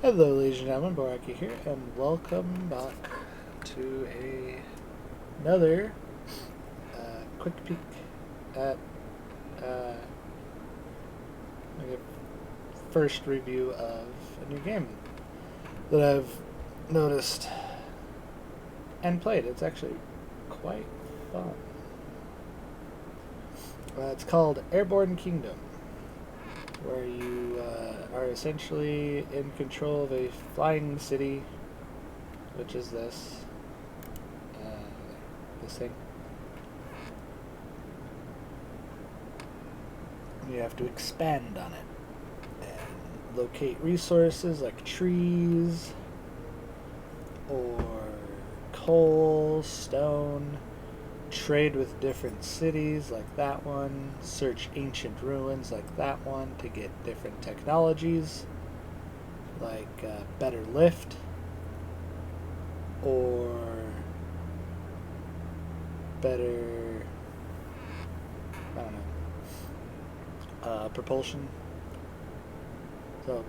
Hello, ladies and gentlemen, Boraki here, and welcome back to another quick peek at like a first review of a new game that I've noticed and played. It's actually quite fun. It's called Airborne Kingdom, where you are essentially in control of a flying city, which is this thing. You have to expand on it and locate resources like trees or coal, stone, trade with different cities like that one, search ancient ruins like that one to get different technologies like better lift or better, I don't know, propulsion. So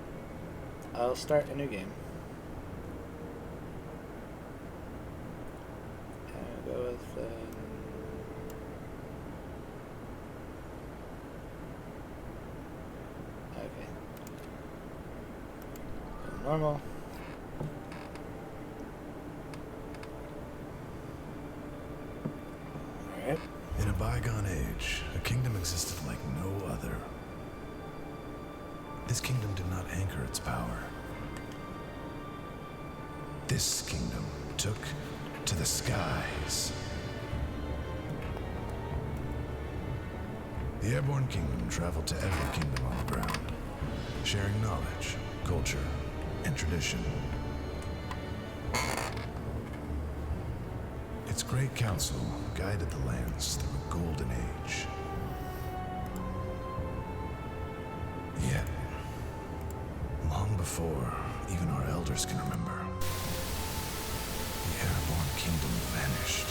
I'll start a new game. And I'll go with okay. Normal. Alright. In a bygone age, a kingdom existed like no other. This kingdom did not anchor its power. This kingdom took to the skies. The Airborne Kingdom traveled to every kingdom on the ground, sharing knowledge, culture, and tradition. Its great council guided the lands through a golden age. Yet, long before even our elders can remember, the Airborne Kingdom vanished.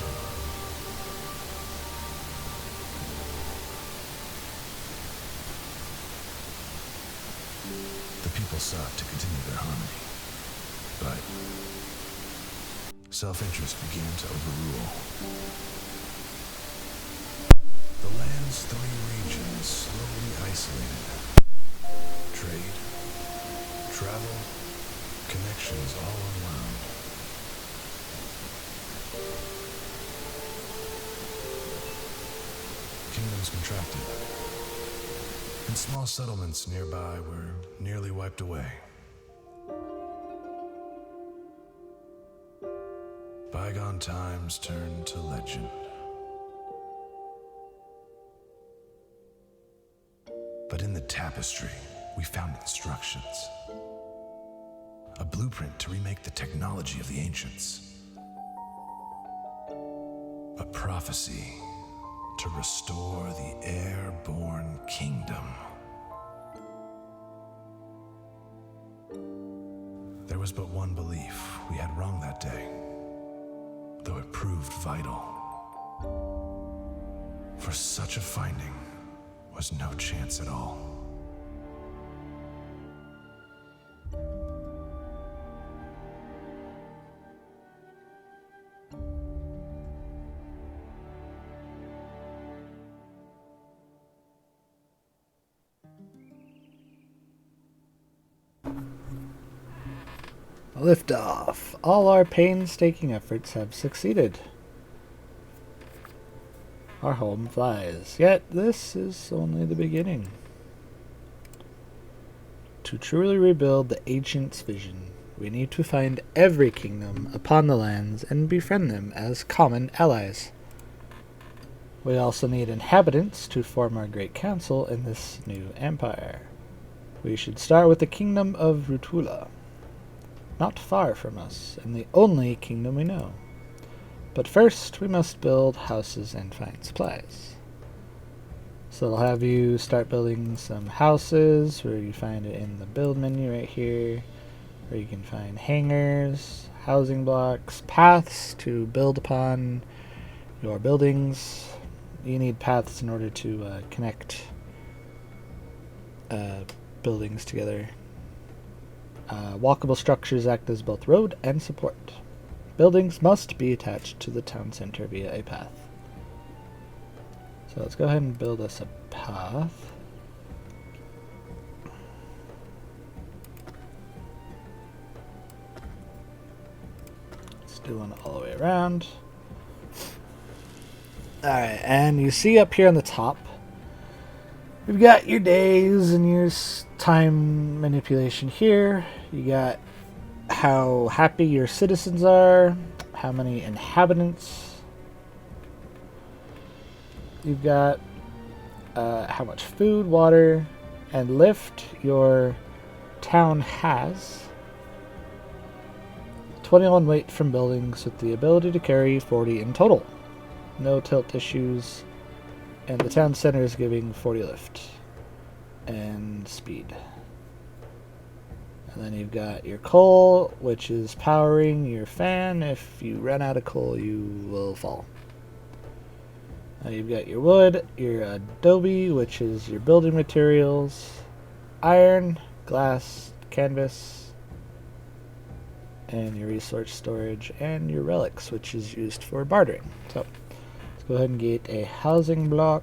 The people sought to continue their harmony, but self-interest began to overrule. The land's three regions slowly isolated. Trade, travel, connections all unwound. Kingdoms contracted, and small settlements nearby were nearly wiped away. Bygone times turned to legend. But in the tapestry, we found instructions. A blueprint to remake the technology of the ancients. A prophecy to restore the Airborne Kingdom. There was but one belief we had wrong that day, though it proved vital. For such a finding was no chance at all. Liftoff. All our painstaking efforts have succeeded. Our home flies. Yet this is only the beginning. To truly rebuild the ancients' vision, we need to find every kingdom upon the lands and befriend them as common allies. We also need inhabitants to form our great council in this new empire. We should start with the kingdom of Rutula, not far from us, and the only kingdom we know. But first, we must build houses and find supplies. So I'll have you start building some houses, where you find it in the build menu right here, where you can find hangars, housing blocks, paths to build upon your buildings. You need paths in order to connect buildings together. Walkable structures act as both road and support. Buildings must be attached to the town center via a path. So let's go ahead and build us a path. Let's do one all the way around. Alright, and you see up here on the top, you've got your days and your time manipulation here. You got how happy your citizens are, how many inhabitants. You've got how much food, water, and lift your town has. 21 weight from buildings with the ability to carry 40 in total. No tilt issues. And the town center is giving 40 lift and speed. And then you've got your coal, which is powering your fan. If you run out of coal, you will fall. You've got your wood, your adobe, which is your building materials, iron, glass, canvas, and your resource storage, and your relics, which is used for bartering. So let's go ahead and get a housing block.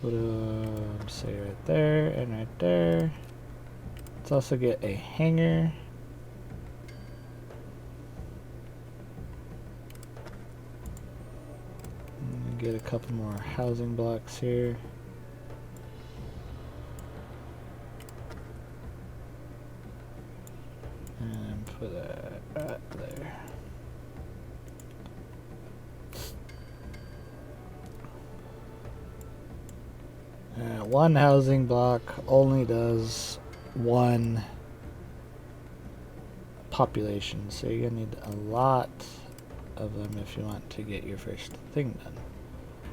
Put a, say right there and right there. Let's also get a hangar. And get a couple more housing blocks here. And put that right there. One housing block only does one population, so you're gonna need a lot of them if you want to get your first thing done.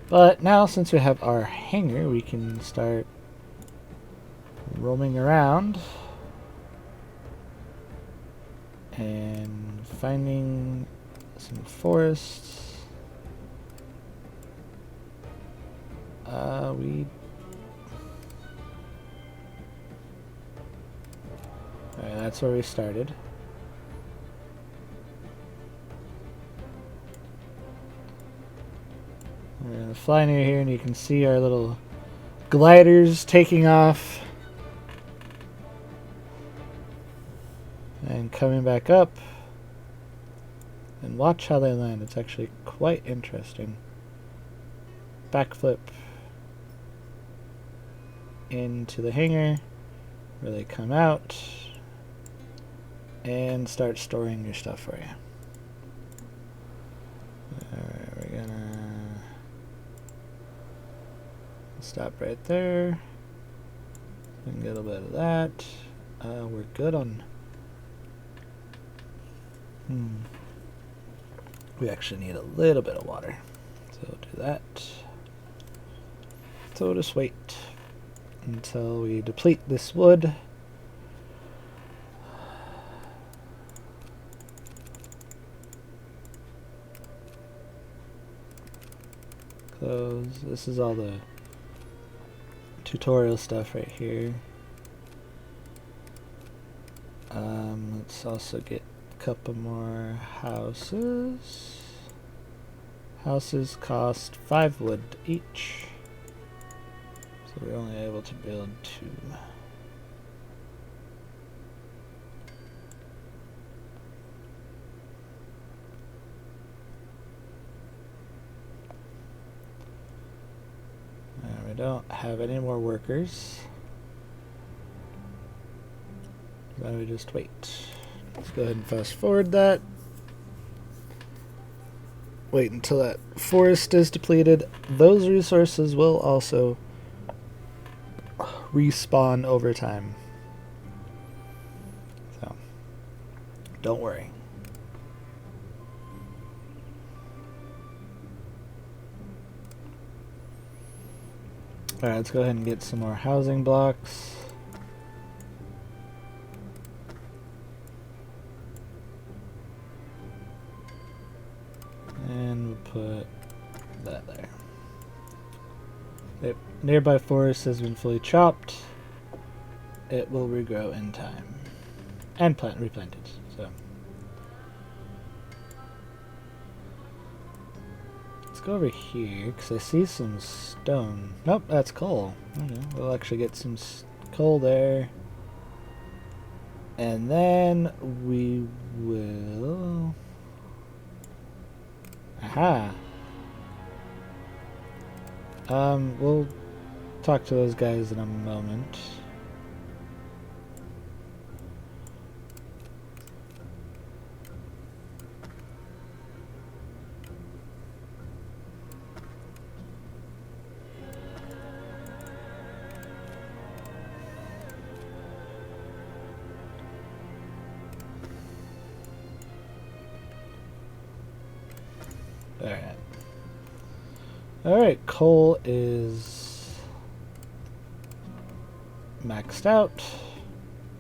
But now, since we have our hangar, we can start roaming around and finding some forests. Alright, that's where we started. We're gonna fly near here and you can see our little gliders taking off and coming back up. And watch how they land. It's actually quite interesting. Backflip into the hangar where they come out and start storing your stuff for you. Alright, we're gonna stop right there and get a bit of that. We're good on... We actually need a little bit of water, so we'll do that. So we'll just wait until we deplete this wood. Close. This is all the tutorial stuff right here. Let's also get a couple more houses. Houses cost 5 wood each. So we're only able to build 2. We don't have any more workers. Why don't we just wait? Let's go ahead and fast forward that. Wait until that forest is depleted. Those resources will also respawn over time. So, don't worry. Alright, let's go ahead and get some more housing blocks. And we'll put that there. Yep. Nearby forest has been fully chopped. it will regrow in time. And replanted, so. Let's go over here, because I see some stone. Nope, that's coal. Okay, we'll actually get some coal there. And then we will... Aha! We'll talk to those guys in a moment. Alright. Alright, coal is maxed out.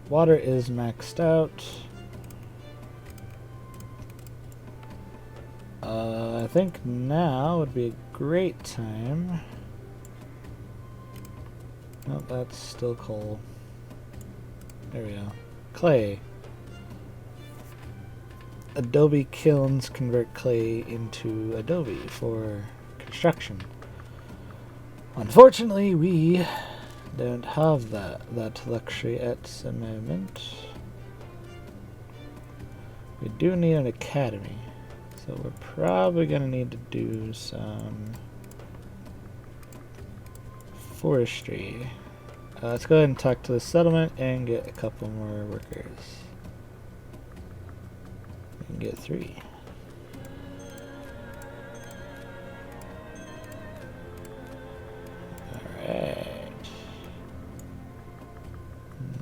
Water is maxed out. I think now would be a great time. Nope, that's still coal. There we go. Clay. Adobe kilns convert clay into adobe for construction. Unfortunately, we don't have that luxury at the moment. We do need an academy, so we're probably going to need to do some forestry. Let's go ahead and talk to the settlement and get a couple more workers. We can get 3. Alright.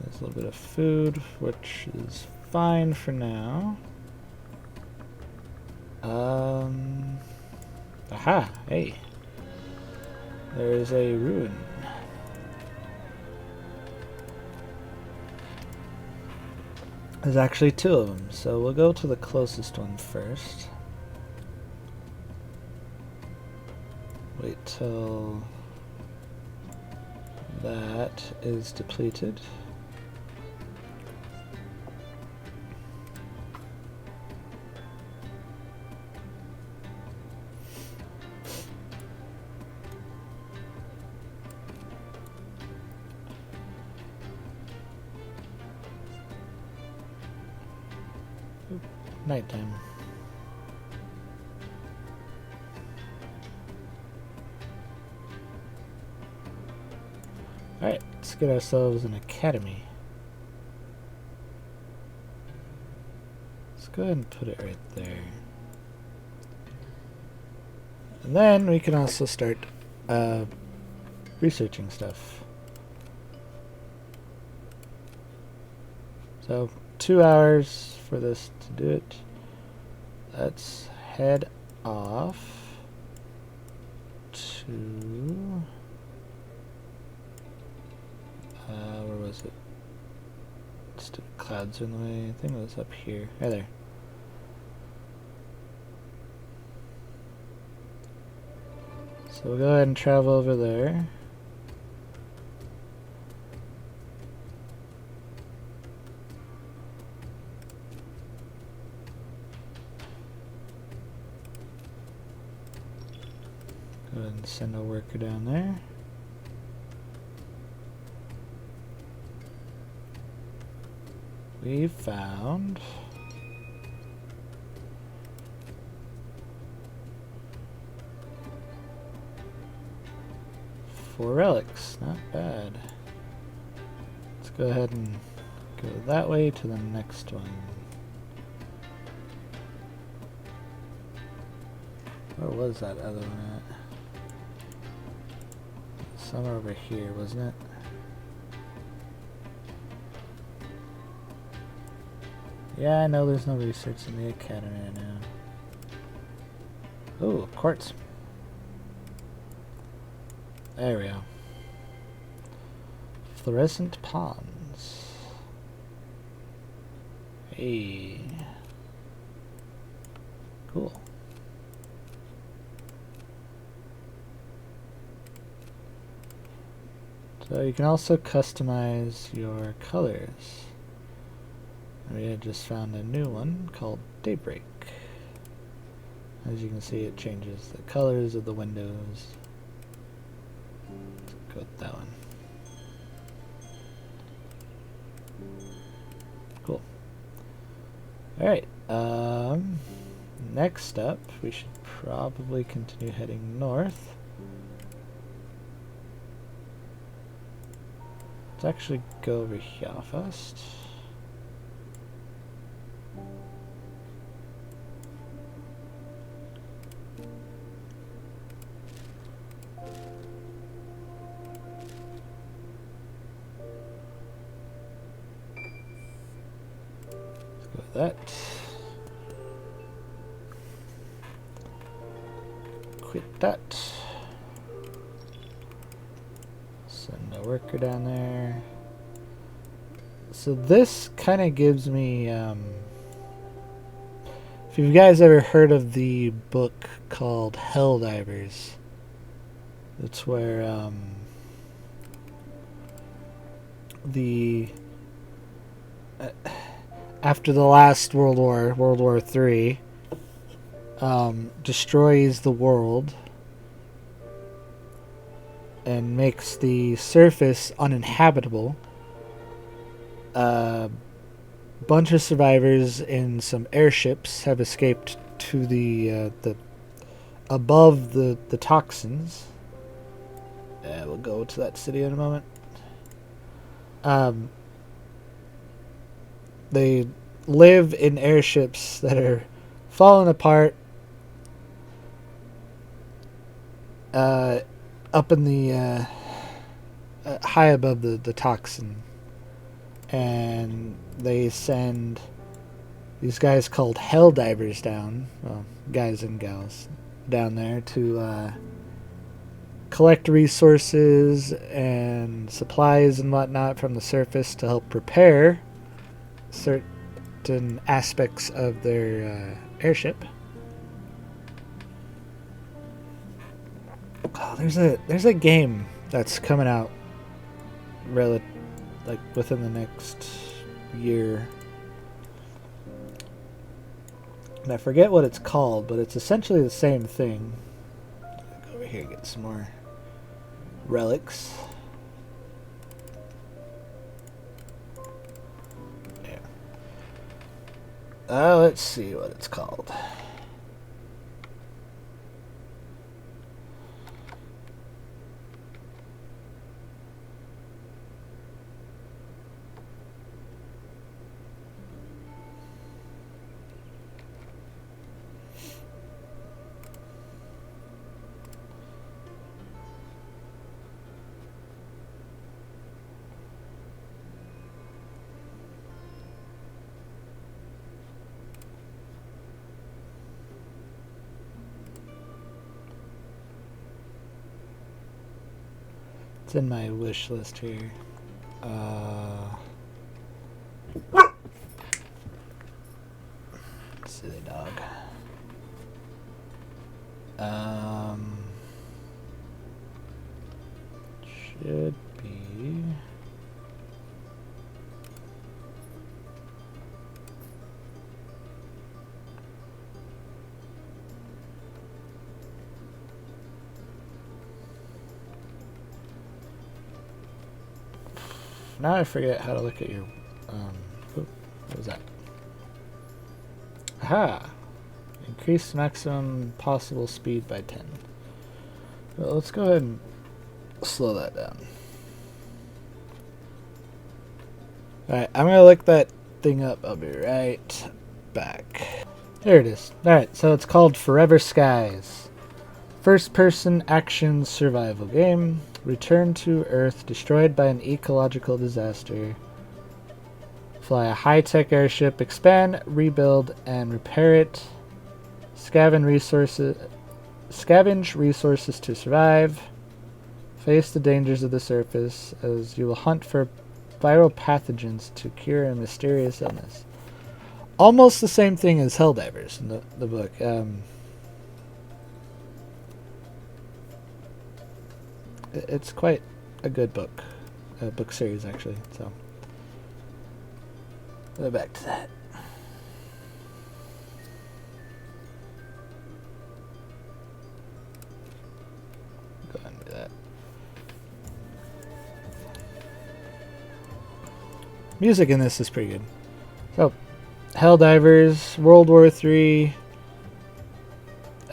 There's a little bit of food, which is fine for now. Aha! Hey! There's a ruin. There's actually 2 of them, so we'll go to the closest one first. Wait till that is depleted. Nighttime. Alright, let's get ourselves an academy. Let's go ahead and put it right there. And then we can also start researching stuff. So, 2 hours for this to do it. Let's head off to where was it? Stupid clouds are in the way. I think it was up here. Right there. So we'll go ahead and travel over there. Go ahead and send a worker down there. We found four relics. Not bad. Let's go ahead and go that way to the next one. Where was that other one at? Somewhere over here, wasn't it? Yeah, I know there's no research in the academy right now. Oh, quartz. There we go. Fluorescent ponds. Hey. Cool. So you can also customize your colors. We had just found a new one called Daybreak. As you can see, it changes the colors of the windows. Let's go with that one. Cool. Alright, next up, we should probably continue heading north. Let's actually go over here first. Let's go with that. Quit that. Send a worker down there. So this kind of gives me, if you guys ever heard of the book called Helldivers, it's where after the last World War, World War III, destroys the world and makes the surface uninhabitable. A bunch of survivors in some airships have escaped to the above the toxins. We'll go to that city in a moment. They live in airships that are falling apart up in the high above the toxin, and they send these guys called Helldivers down, well, guys and gals down there to collect resources and supplies and whatnot from the surface to help repair certain aspects of their airship. Oh, there's a game that's coming out like within the next year. And I forget what it's called, but it's essentially the same thing. Go over here and get some more relics. Yeah. Let's see what it's called. It's in my wish list here. Silly dog. Should be. Now I forget how to look at your, what was that? Aha! Increase maximum possible speed by 10. Well, let's go ahead and slow that down. Alright, I'm gonna look that thing up. I'll be right back. There it is. Alright, so it's called Forever Skies. First person action survival game. Return to Earth destroyed by an ecological disaster. Fly a high-tech airship, expand, rebuild, and repair it. Scavenge resources to survive. Face the dangers of the surface as you will hunt for viral pathogens to cure a mysterious illness. Almost the same thing as Helldivers in the book. It's quite a good book. book series actually. So go back to that. Go ahead and do that. Music in this is pretty good. So, Helldivers, World War III.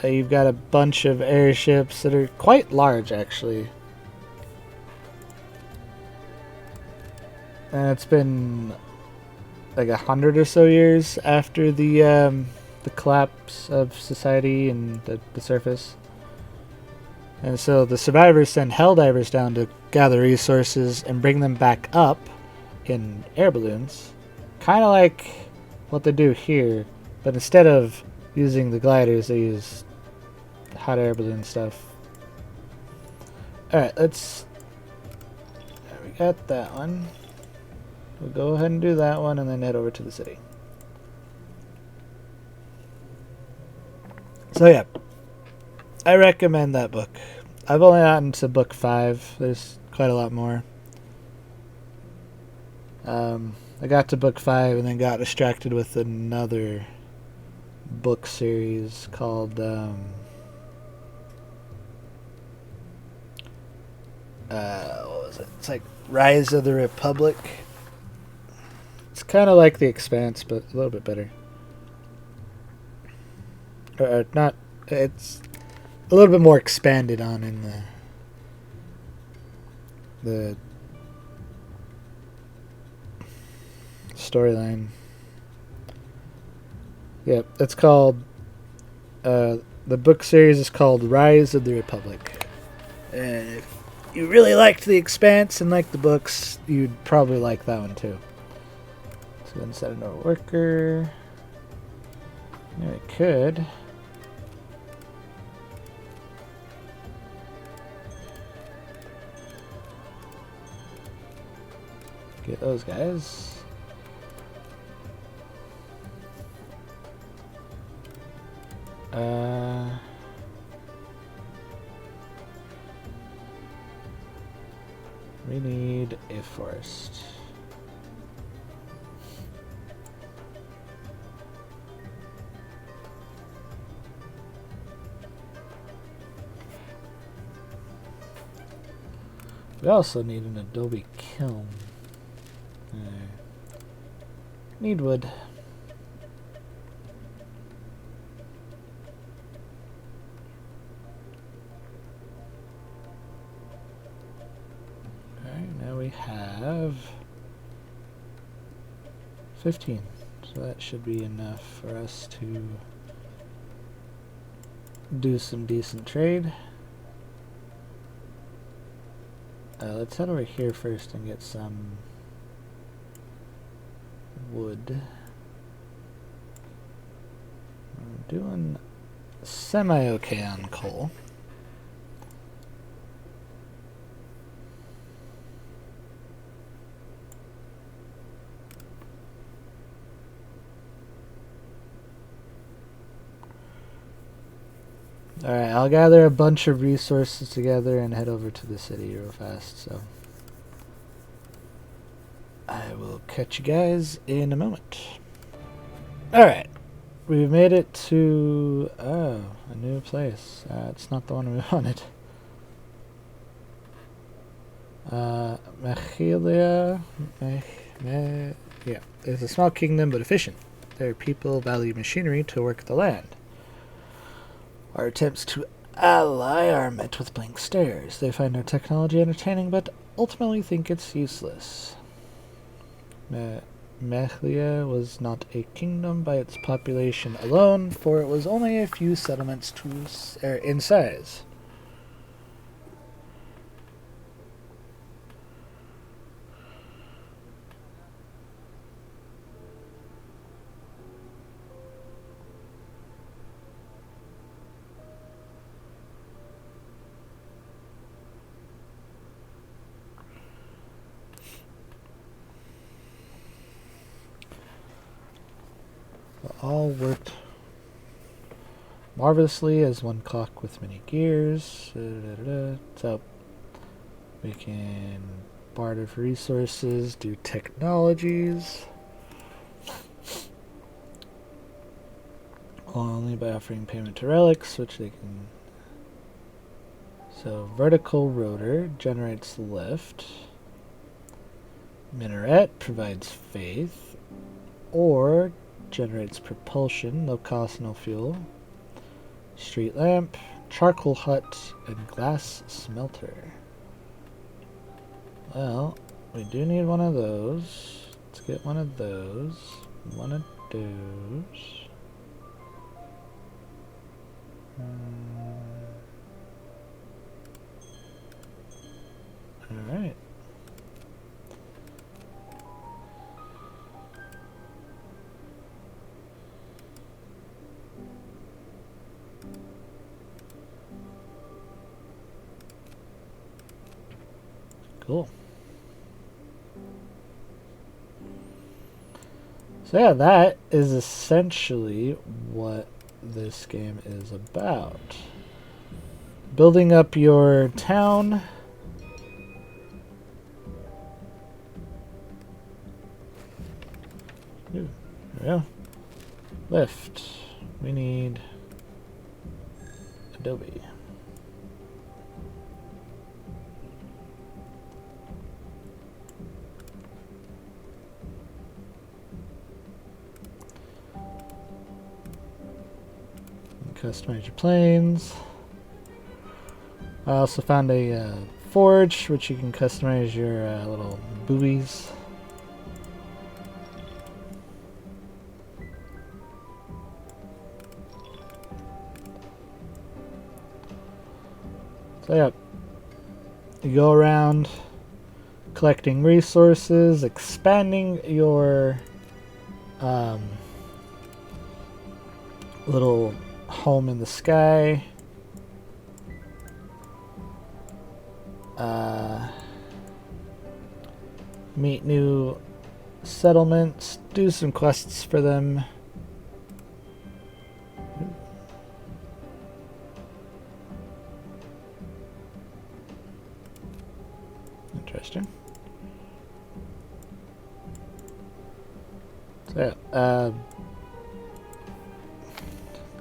You've got a bunch of airships that are quite large, actually. And it's been like 100 or so years after the collapse of society and the surface. And so the survivors send Helldivers down to gather resources and bring them back up in air balloons. Kind of like what they do here, but instead of using the gliders, they use the hot air balloon stuff. Alright, let's... There, we got that one. We'll go ahead and do that one and then head over to the city. So yeah, I recommend that book. I've only gotten to book 5. There's quite a lot more. I got to book 5 and then got distracted with another book series called what was it? It's like Rise of the Republic. It's kind of like The Expanse, but a little bit better. Or not. It's a little bit more expanded on in the storyline. Yep, it's called. The book series is called Rise of the Republic. And if you really liked The Expanse and liked the books, you'd probably like that one too. So then set another worker. Yeah, we could. Get those guys. We need a forest. We also need an adobe kiln. Need wood. Alright, now we have 15. So that should be enough for us to do some decent trade. Let's head over here first and get some wood. We're doing semi-okay on coal. Alright, I'll gather a bunch of resources together and head over to the city real fast, so I will catch you guys in a moment. Alright, we've made it to, a new place. It's not the one we wanted. Mechilia, yeah, it's a small kingdom but efficient. Their people value machinery to work the land. Our attempts to ally are met with blank stares. They find our technology entertaining, but ultimately think it's useless. Mechlia was not a kingdom by its population alone, for it was only a few settlements in size. All worked marvelously as one clock with many gears. So we can Barter for resources, do technologies. Only by offering payment to relics, which they can... So, vertical rotor generates lift. Minaret provides faith. Ore generates propulsion, no cost, no fuel. Street lamp, charcoal hut, and glass smelter. Well, we do need one of those. Let's get one of those. One of those. Alright. Cool. So yeah, that is essentially what this game is about. Building up your town. Ooh, there we go. Lift. We need Adobe. Customize your planes. I also found a forge, which you can customize your little buoys. So yeah, you go around collecting resources, expanding your little home in the sky. Meet new settlements, do some quests for them. Interesting. So yeah,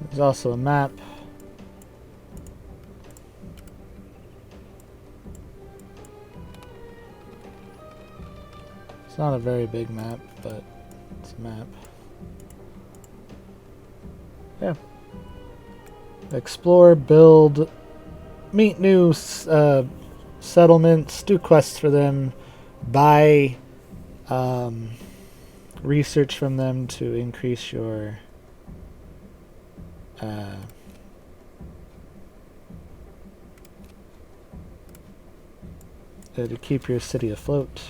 there's also a map. It's not a very big map, but it's a map. Yeah. Explore, build, meet new settlements, do quests for them, buy research from them to increase your to keep your city afloat.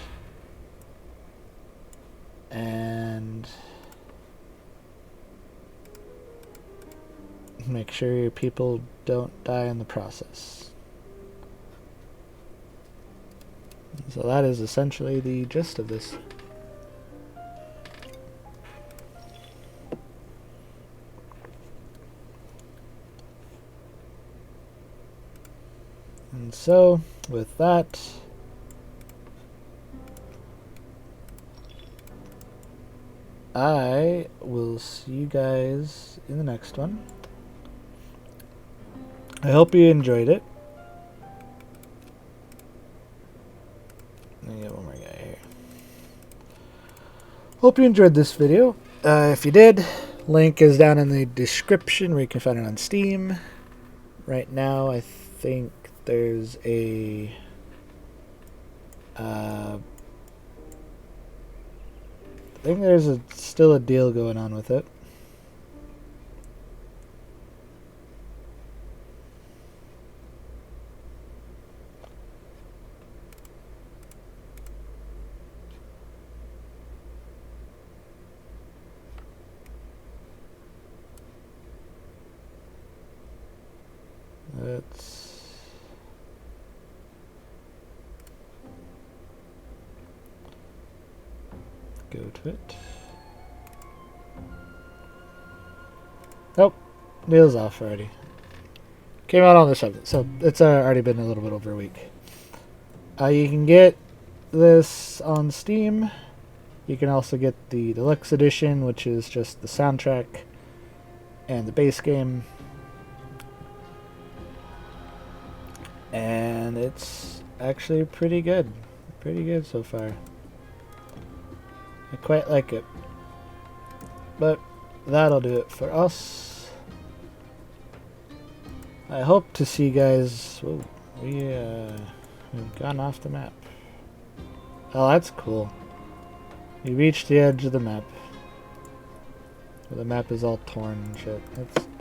And make sure your people don't die in the process. So that is essentially the gist of this. And so, with that, I will see you guys in the next one. I hope you enjoyed it. Let me get one more guy here. Hope you enjoyed this video. If you did, link is down in the description where you can find it on Steam. Right now, I think there's a I think there's still a deal going on with it. Let's go to it. Nope, deal's off already. Came out on the 7th, so it's already been a little bit over a week. You can get this on Steam. You can also get the deluxe edition, which is just the soundtrack and the base game. And it's actually pretty good. Pretty good so far. I quite like it. But that'll do it for us. I hope to see you guys. Whoa, we've gone off the map. Oh, that's cool. We reached the edge of the map. The map is all torn and shit.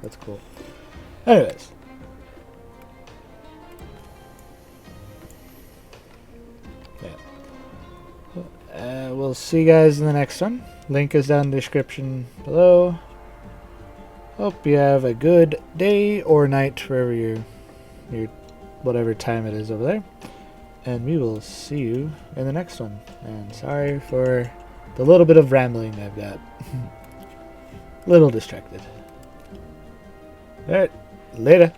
That's cool. Anyways. Yeah. We'll see you guys in the next one. Link is down in the description below. Hope you have a good day or night wherever you're whatever time it is over there. And we will see you in the next one. And sorry for the little bit of rambling I've got. Little distracted. Alright, later.